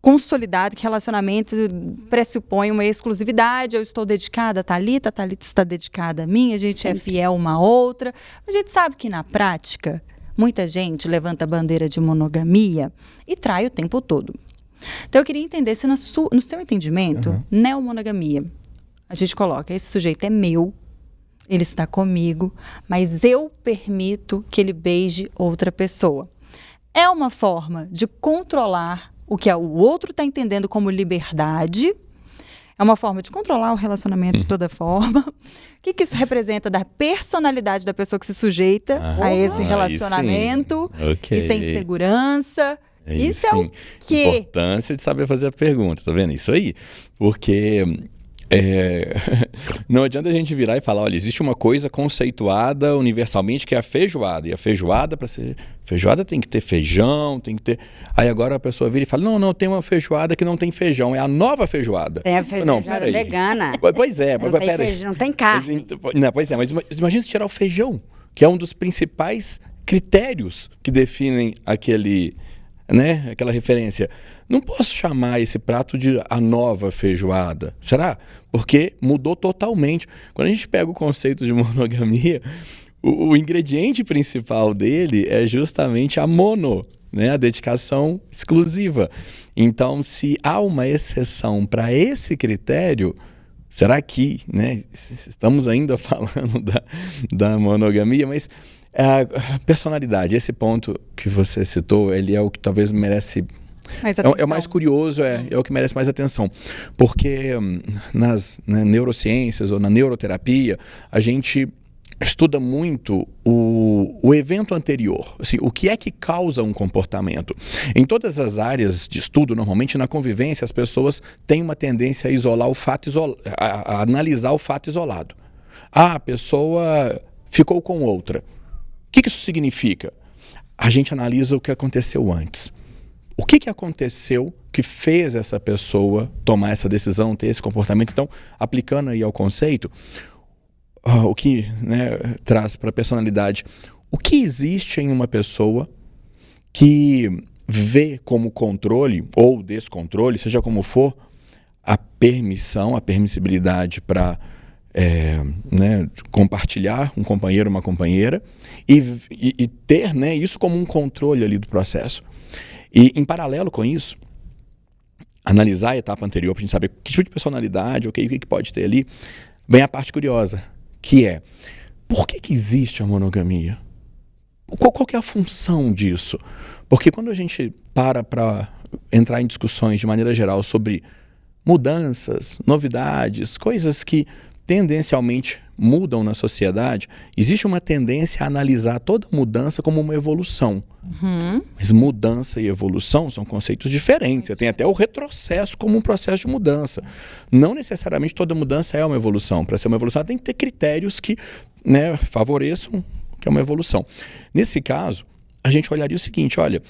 consolidado que relacionamento pressupõe uma exclusividade. Eu estou dedicada a Thalita está dedicada a mim, a gente é fiel uma à outra. A gente sabe que na prática, muita gente levanta a bandeira de monogamia e trai o tempo todo. Então eu queria entender se no seu entendimento, neomonogamia, a gente coloca, esse sujeito é meu, ele está comigo, mas eu permito que ele beije outra pessoa. É uma forma de controlar o que o outro está entendendo como liberdade. É uma forma de controlar o relacionamento de toda forma. O que isso representa da personalidade da pessoa que se sujeita a esse relacionamento? Isso é insegurança. Isso é o quê? Importância de saber fazer a pergunta, tá vendo? Isso aí. Porque não adianta a gente virar e falar, olha, existe uma coisa conceituada universalmente que é a feijoada. E a feijoada, para ser feijoada, tem que ter feijão, tem que ter... Aí agora a pessoa vira e fala, não, tem uma feijoada que não tem feijão, é a nova feijoada. Tem a feijoada vegana. Pois é, não tem feijão, não tem carne. Mas imagina se tirar o feijão, que é um dos principais critérios que definem aquela referência. Não posso chamar esse prato de a nova feijoada. Será? Porque mudou totalmente. Quando a gente pega o conceito de monogamia, o ingrediente principal dele é justamente a mono, né? A dedicação exclusiva. Então, se há uma exceção para esse critério, será que, né, estamos ainda falando da monogamia, mas a personalidade, esse ponto que você citou, ele é o que talvez merece... É o mais curioso, é o que merece mais atenção. Porque nas neurociências ou na neuroterapia, a gente estuda muito o evento anterior. Assim, o que é que causa um comportamento? Em todas as áreas de estudo, normalmente na convivência, as pessoas têm uma tendência a isolar o fato a analisar o fato isolado. A pessoa ficou com outra. O que isso significa? A gente analisa o que aconteceu antes. O que aconteceu que fez essa pessoa tomar essa decisão, ter esse comportamento? Então, aplicando aí ao conceito, o que traz para a personalidade, o que existe em uma pessoa que vê como controle ou descontrole, seja como for, a permissão, a permissibilidade para compartilhar um companheiro, uma companheira e ter isso como um controle ali do processo. E, em paralelo com isso, analisar a etapa anterior para a gente saber que tipo de personalidade, o que pode ter ali, vem a parte curiosa, que é, por que existe a monogamia? Qual que é a função disso? Porque quando a gente para entrar em discussões de maneira geral sobre mudanças, novidades, coisas que tendencialmente mudam na sociedade, existe uma tendência a analisar toda mudança como uma evolução. Mas mudança e evolução são conceitos diferentes. Você tem até o retrocesso como um processo de mudança. Não necessariamente toda mudança é uma evolução. Para ser uma evolução, ela tem que ter critérios que favoreçam que é uma evolução. Nesse caso, a gente olharia o seguinte, olha,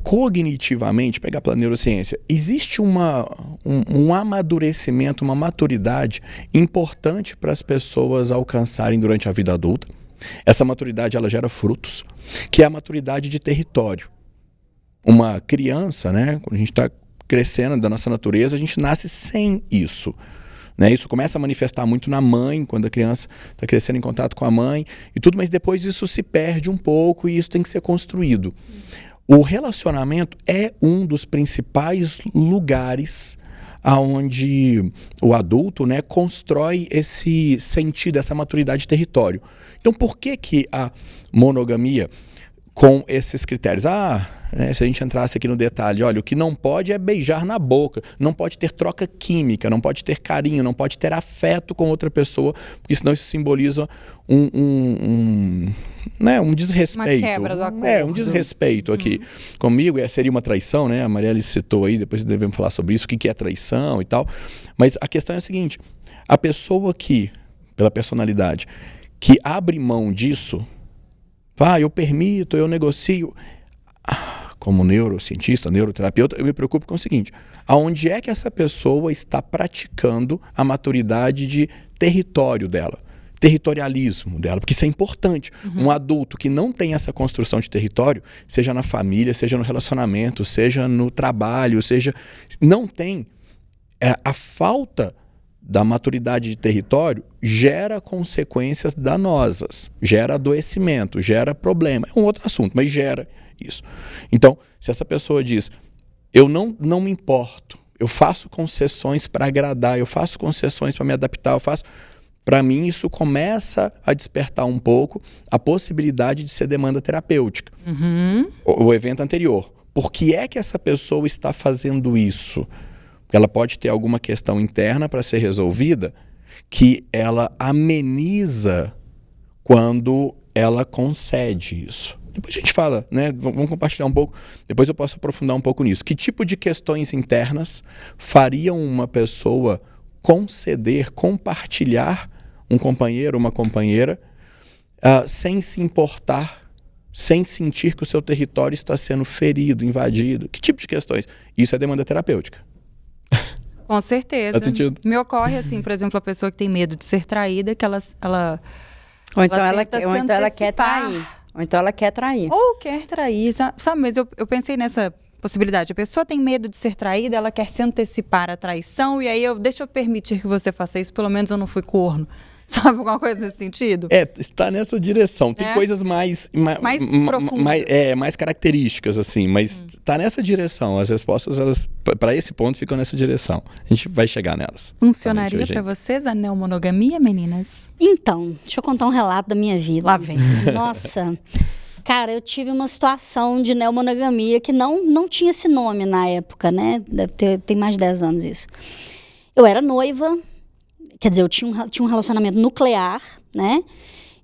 cognitivamente, pegar pela neurociência, existe um amadurecimento, uma maturidade importante para as pessoas alcançarem durante a vida adulta. Essa maturidade, ela gera frutos, que é a maturidade de território. Uma criança, quando a gente está crescendo da nossa natureza, a gente nasce sem isso. Isso começa a manifestar muito na mãe, quando a criança está crescendo em contato com a mãe e tudo, mas depois isso se perde um pouco e isso tem que ser construído. O relacionamento é um dos principais lugares onde o adulto constrói esse sentido, essa maturidade de território. Então, por que a monogamia com esses critérios? Se a gente entrasse aqui no detalhe, olha, o que não pode é beijar na boca, não pode ter troca química, não pode ter carinho, não pode ter afeto com outra pessoa, porque senão isso simboliza um desrespeito. Uma quebra do acordo. Um desrespeito aqui comigo, seria uma traição, A Marielle citou aí, depois devemos falar sobre isso, o que é traição e tal. Mas a questão é a seguinte, a pessoa que, pela personalidade, que abre mão disso, eu permito, eu negocio. Como neurocientista, neuroterapeuta, eu me preocupo com o seguinte, aonde é que essa pessoa está praticando a maturidade de território dela? territorialismo dela, porque isso é importante. Um adulto que não tem essa construção de território, seja na família, seja no relacionamento, seja no trabalho, não tem, a falta da maturidade de território gera consequências danosas, gera adoecimento, gera problema. É um outro assunto, mas gera isso. Então, se essa pessoa diz, eu não me importo, eu faço concessões para agradar, eu faço concessões para me adaptar, para mim, isso começa a despertar um pouco a possibilidade de ser demanda terapêutica. O evento anterior. Por que é que essa pessoa está fazendo isso? Ela pode ter alguma questão interna para ser resolvida que ela ameniza quando ela concede isso. Depois a gente fala, né? Vamos compartilhar um pouco. Depois eu posso aprofundar um pouco nisso. Que tipo de questões internas fariam uma pessoa conceder, compartilhar um companheiro, uma companheira, sem se importar, sem sentir que o seu território está sendo ferido, invadido? Que tipo de questões? Isso é demanda terapêutica. Com certeza. Faz sentido? Me ocorre, assim, por exemplo, a pessoa que tem medo de ser traída, que ela Ou então ela tenta quer trair. Ou então ela quer trair. Ou quer trair, sabe? Mas eu pensei nessa possibilidade. A pessoa tem medo de ser traída, ela quer se antecipar à traição, e aí deixa eu permitir que você faça isso, pelo menos eu não fui corno. Sabe, alguma coisa nesse sentido? Está nessa direção. Tem coisas mais profundas. Mais características, assim, mas está nessa direção. As respostas, elas, para esse ponto, ficam nessa direção. A gente vai chegar nelas. Funcionaria para vocês a neomonogamia, meninas? Então, deixa eu contar um relato da minha vida. Lá vem. Nossa, cara, eu tive uma situação de neomonogamia que não tinha esse nome na época, né? Tem mais de 10 anos isso. Eu era noiva. Quer dizer, eu tinha um relacionamento nuclear, né?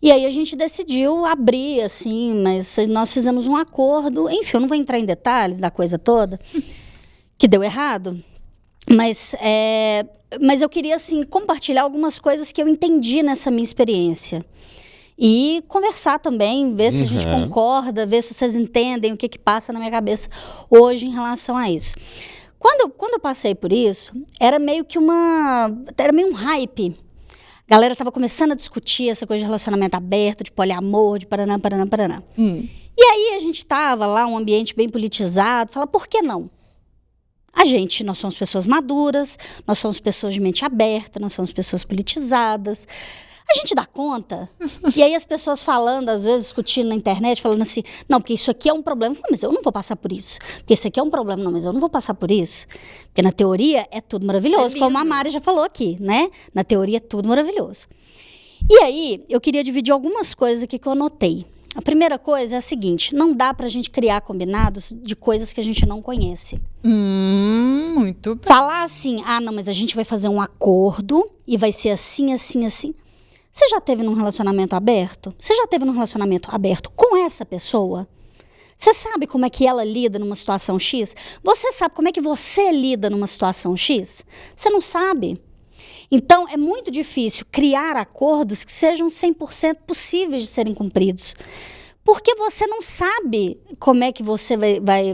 E aí a gente decidiu abrir, assim, mas nós fizemos um acordo. Enfim, eu não vou entrar em detalhes da coisa toda, que deu errado. Mas eu queria, assim, compartilhar algumas coisas que eu entendi nessa minha experiência. E conversar também, ver se a gente concorda, ver se vocês entendem o que passa na minha cabeça hoje em relação a isso. Quando eu passei por isso, era meio um hype. A galera estava começando a discutir essa coisa de relacionamento aberto, de poliamor, de paraná. E aí a gente estava lá, um ambiente bem politizado, fala, por que não? Nós somos pessoas maduras, nós somos pessoas de mente aberta, nós somos pessoas politizadas. A gente dá conta? E aí as pessoas falando, às vezes, discutindo na internet, falando assim, não, porque isso aqui é um problema. Eu falo, mas eu não vou passar por isso. Porque isso aqui é um problema. Não, mas eu não vou passar por isso. Porque na teoria é tudo maravilhoso, como a Mari já falou aqui, né? Na teoria é tudo maravilhoso. E aí, eu queria dividir algumas coisas aqui que eu anotei. A primeira coisa é a seguinte, não dá pra gente criar combinados de coisas que a gente não conhece. Muito bem. Falar assim, não, mas a gente vai fazer um acordo e vai ser assim, assim, assim. Você já teve num relacionamento aberto? Você já teve num relacionamento aberto com essa pessoa? Você sabe como é que ela lida numa situação X? Você sabe como é que você lida numa situação X? Você não sabe. Então, é muito difícil criar acordos que sejam 100% possíveis de serem cumpridos. Porque você não sabe como é que você vai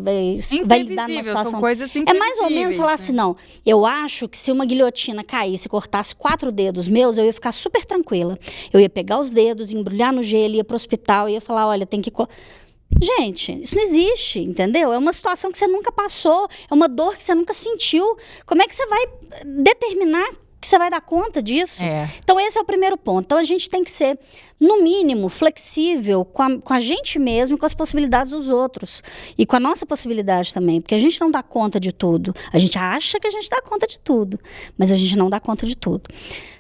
lidar numa situação. São coisas é mais ou menos falar assim, não, eu acho que se uma guilhotina caísse e cortasse 4 dedos meus, eu ia ficar super tranquila. Eu ia pegar os dedos, embrulhar no gelo, ia pro hospital, ia falar, olha, tem que... Gente, isso não existe, entendeu? É uma situação que você nunca passou, é uma dor que você nunca sentiu. Como é que você vai determinar que você vai dar conta disso? Então, esse é o primeiro ponto. Então, a gente tem que ser, no mínimo, flexível com a gente mesmo e com as possibilidades dos outros. E com a nossa possibilidade também. Porque a gente não dá conta de tudo. A gente acha que a gente dá conta de tudo. Mas a gente não dá conta de tudo.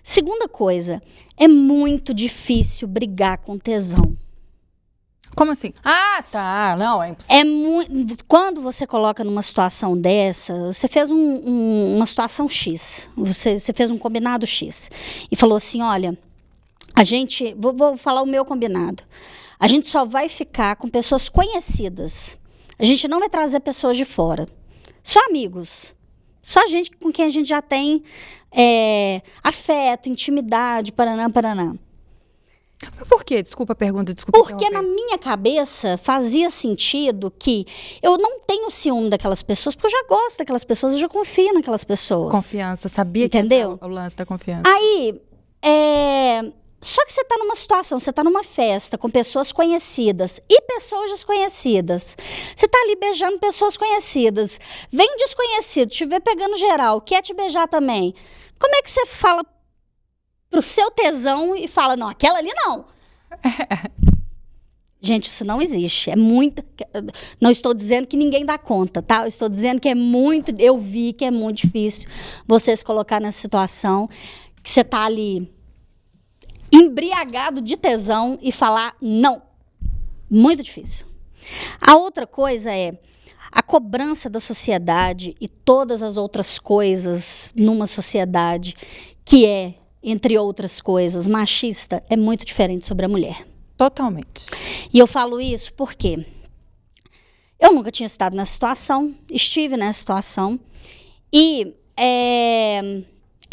Segunda coisa, é muito difícil brigar com tesão. Como assim? Tá. Não, é impossível. Quando você coloca numa situação dessa, você fez uma situação X, você fez um combinado X e falou assim, olha, vou falar o meu combinado, a gente só vai ficar com pessoas conhecidas, a gente não vai trazer pessoas de fora, só amigos, só gente com quem a gente já tem afeto, intimidade, paraná. Mas por quê? Desculpa a pergunta, Porque na minha cabeça fazia sentido que eu não tenho ciúme daquelas pessoas, porque eu já gosto daquelas pessoas, eu já confio naquelas pessoas. Confiança, sabia. Entendeu? Que é o lance da confiança. Aí, Só que você está numa situação, você está numa festa com pessoas conhecidas e pessoas desconhecidas. Você está ali beijando pessoas conhecidas. Vem um desconhecido, te vê pegando geral, quer te beijar também. Como é que você fala pro seu tesão e fala, não, aquela ali não? Gente, isso não existe. É muito... Não estou dizendo que ninguém dá conta, tá? Eu estou dizendo que é muito... Eu vi que é muito difícil você se colocar nessa situação que você está ali embriagado de tesão e falar não. Muito difícil. A outra coisa é a cobrança da sociedade e todas as outras coisas numa sociedade que é, entre outras coisas, machista, é muito diferente sobre a mulher. Totalmente. E eu falo isso porque eu nunca tinha estado nessa situação, estive nessa situação, e é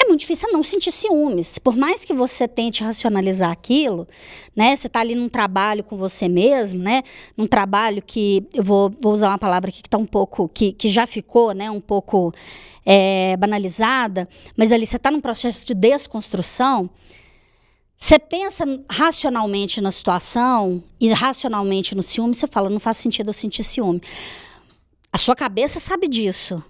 muito difícil não sentir ciúmes. Por mais que você tente racionalizar aquilo, né? Você está ali num trabalho com você mesmo, né? Num trabalho que, eu vou usar uma palavra aqui que está um pouco, que já ficou, né? Um pouco banalizada, mas ali você está num processo de desconstrução. Você pensa racionalmente na situação e racionalmente no ciúme, você fala, não faz sentido eu sentir ciúme. A sua cabeça sabe disso.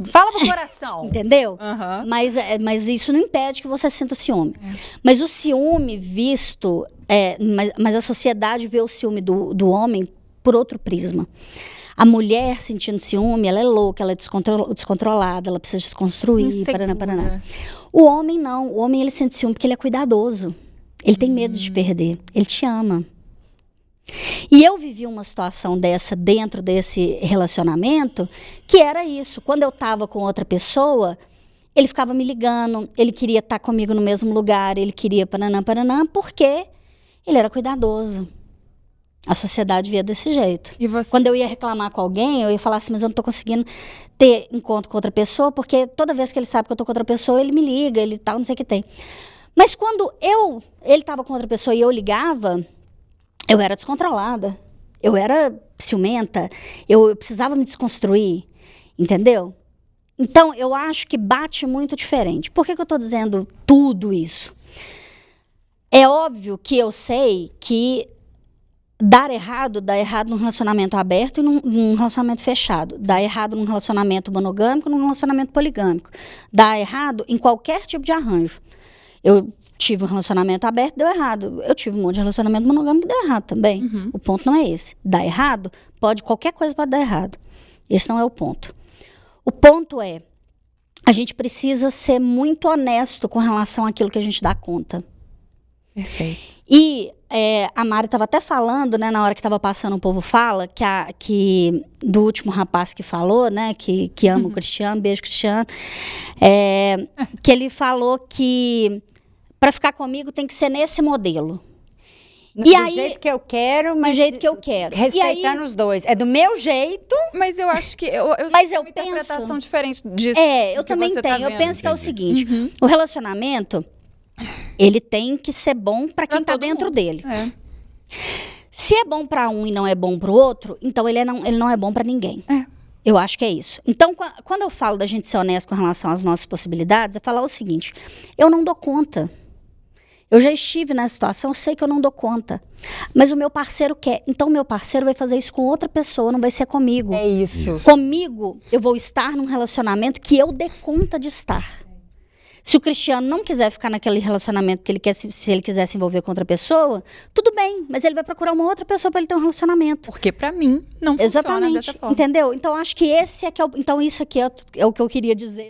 Fala pro coração. Entendeu? Uhum. Mas isso não impede que você sinta o ciúme. Mas o ciúme visto... mas a sociedade vê o ciúme do homem por outro prisma. A mulher sentindo ciúme, ela é louca, ela é descontrolada, ela precisa desconstruir, paraná. O homem não. O homem, ele sente ciúme porque ele é cuidadoso. Ele tem medo de perder. Ele te ama. E eu vivi uma situação dessa dentro desse relacionamento, que era isso. Quando eu estava com outra pessoa, ele ficava me ligando, ele queria estar comigo no mesmo lugar, ele queria paraná, porque ele era cuidadoso. A sociedade via desse jeito. E você? Quando eu ia reclamar com alguém, eu ia falar assim, mas eu não estou conseguindo ter encontro com outra pessoa, porque toda vez que ele sabe que eu estou com outra pessoa, ele me liga, ele tal, não sei o que tem. Mas quando ele estava com outra pessoa e eu ligava, eu era descontrolada, eu era ciumenta, eu precisava me desconstruir, entendeu? Então, eu acho que bate muito diferente. Por que eu estou dizendo tudo isso? É óbvio que eu sei que dá errado num relacionamento aberto e num relacionamento fechado. Dá errado num relacionamento monogâmico e num relacionamento poligâmico. Dá errado em qualquer tipo de arranjo. Eu tive um relacionamento aberto, deu errado. Eu tive um monte de relacionamento monogâmico, deu errado também. O ponto não é esse. Dá errado, qualquer coisa pode dar errado. Esse não é o ponto. O ponto é, a gente precisa ser muito honesto com relação àquilo que a gente dá conta. Perfeito. E a Mari estava até falando, né, na hora que estava passando o Povo Fala, que do último rapaz que falou, né, que ama o Cristiano, beijo Cristiano, que ele falou que para ficar comigo tem que ser nesse modelo. Do jeito que eu quero, mas do jeito que eu quero. Respeitando os dois. É do meu jeito. Mas eu acho que Mas eu tenho uma interpretação diferente disso. Eu também tenho. Eu penso que é o seguinte, o relacionamento, ele tem que ser bom para quem está dentro dele. Se é bom para um e não é bom para o outro, então ele não é bom para ninguém. Eu acho que é isso. Então, quando eu falo da gente ser honesto com relação às nossas possibilidades, é falar o seguinte, eu não dou conta. Eu já estive nessa situação, eu sei que eu não dou conta. Mas o meu parceiro quer. Então, o meu parceiro vai fazer isso com outra pessoa, não vai ser comigo. É isso. Comigo, eu vou estar num relacionamento que eu dê conta de estar. Se o Cristiano não quiser ficar naquele relacionamento que ele quer, se ele quiser se envolver com outra pessoa, tudo bem, mas ele vai procurar uma outra pessoa para ele ter um relacionamento. Porque para mim não funciona dessa forma. Entendeu? Então acho que esse é que então isso aqui é o que eu queria dizer.